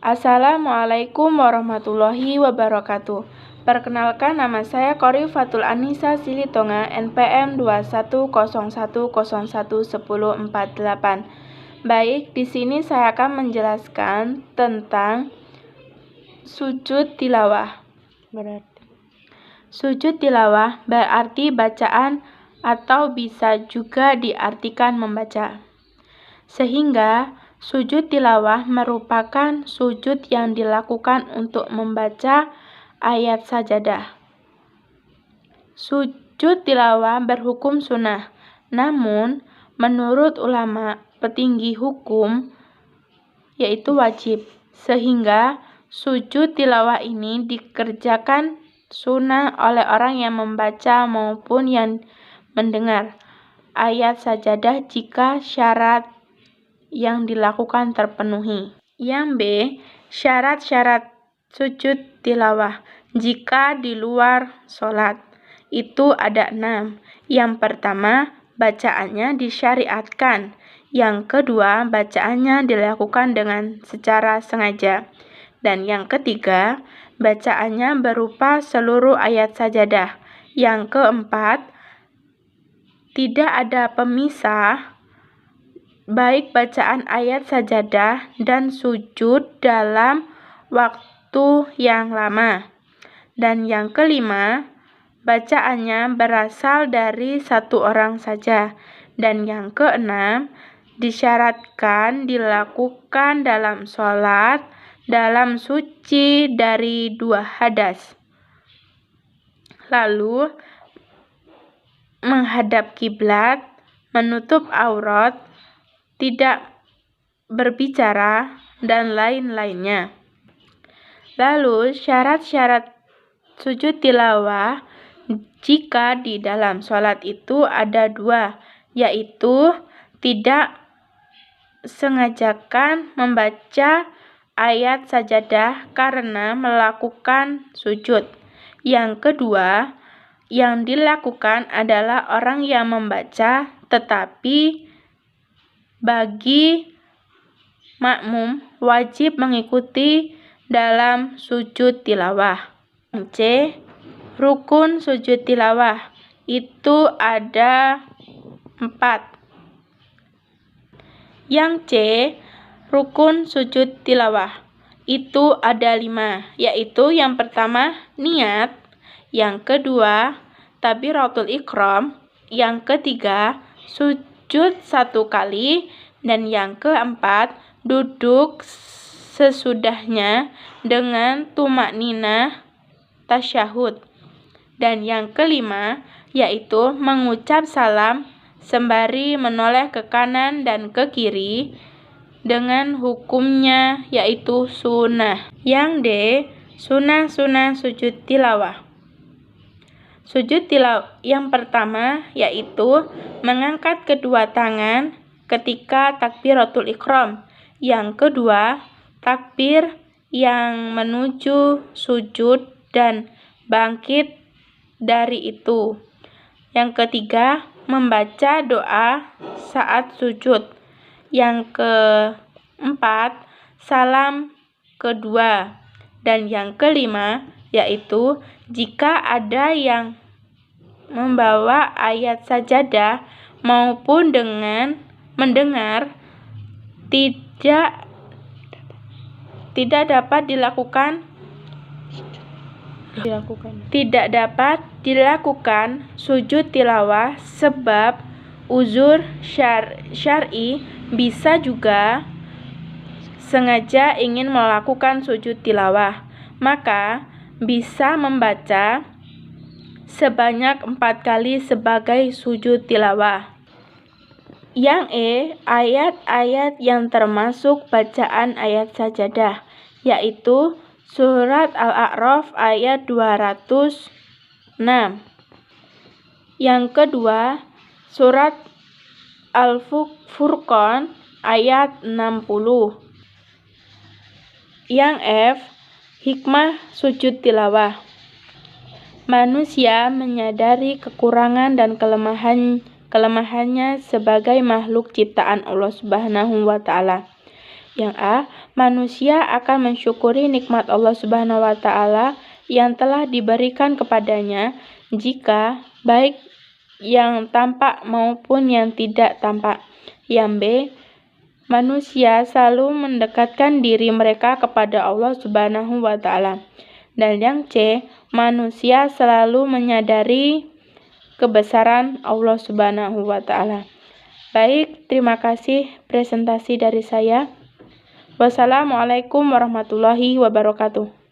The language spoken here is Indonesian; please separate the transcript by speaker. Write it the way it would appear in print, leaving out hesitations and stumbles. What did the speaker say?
Speaker 1: Assalamualaikum warahmatullahi wabarakatuh. Perkenalkan, nama saya Qorifatul Anisa Silitonga, NPM 2101011048. Baik, di sini saya akan menjelaskan tentang sujud tilawah. Sujud tilawah berarti bacaan atau bisa juga diartikan membaca. Sehingga sujud tilawah merupakan sujud yang dilakukan untuk membaca ayat sajadah. Sujud tilawah berhukum sunnah, namun menurut ulama petinggi hukum yaitu wajib, sehingga sujud tilawah ini dikerjakan sunnah oleh orang yang membaca maupun yang mendengar ayat sajadah jika syarat yang dilakukan terpenuhi. Yang B, syarat-syarat sujud tilawah jika di luar sholat itu ada 6. Yang pertama, bacaannya disyariatkan. Yang kedua, bacaannya dilakukan dengan secara sengaja. Dan yang ketiga, bacaannya berupa seluruh ayat sajadah. Yang keempat, tidak ada pemisah baik bacaan ayat sajadah dan sujud dalam waktu yang lama. Dan yang kelima, bacaannya berasal dari satu orang saja. Dan yang keenam, disyaratkan dilakukan dalam sholat dalam suci dari 2 hadas. Lalu, menghadap kiblat, menutup aurat, tidak berbicara, dan lain-lainnya. Lalu, syarat-syarat sujud tilawah jika di dalam sholat itu ada 2, yaitu tidak sengajakan membaca ayat sajadah karena melakukan sujud. Yang kedua, yang dilakukan adalah orang yang membaca tetapi bagi makmum wajib mengikuti dalam sujud tilawah. C. Rukun sujud tilawah itu ada 4. Yang C, rukun sujud tilawah itu ada 5, yaitu yang pertama niat, yang kedua takbiratul ihram, yang ketiga sujud 1 kali, dan yang keempat duduk sesudahnya dengan tumakninah tasyahud, dan yang kelima yaitu mengucap salam sembari menoleh ke kanan dan ke kiri dengan hukumnya yaitu sunnah. Yang D, sunnah-sunnah sujud tilawah. Sujud tilawah yang pertama yaitu mengangkat kedua tangan ketika takbiratul ihram. Yang kedua, takbir yang menuju sujud dan bangkit dari itu. Yang ketiga, membaca doa saat sujud. Yang keempat, salam kedua. Dan yang kelima, yaitu jika ada yang membawa ayat sajadah maupun dengan mendengar tidak dapat dilakukan sujud tilawah sebab uzur syar'i, bisa juga sengaja ingin melakukan sujud tilawah, maka bisa membaca sebanyak 4 kali sebagai sujud tilawah. Yang E, ayat-ayat yang termasuk bacaan ayat sajadah, yaitu surat Al-A'raf ayat 206. Yang kedua, surat Al-Furqan ayat 60. Yang F, hikmah sujud tilawah. Manusia menyadari kekurangan dan kelemahannya sebagai makhluk ciptaan Allah Subhanahu wa Ta'ala. Yang A. Manusia akan mensyukuri nikmat Allah Subhanahu wa Ta'ala yang telah diberikan kepadanya jika baik yang tampak maupun yang tidak tampak. Yang B. Manusia selalu mendekatkan diri mereka kepada Allah Subhanahu wa Ta'ala. Dan yang C. Manusia selalu menyadari kebesaran Allah Subhanahu wa Ta'ala. Baik, terima kasih presentasi dari saya. Wassalamualaikum warahmatullahi wabarakatuh.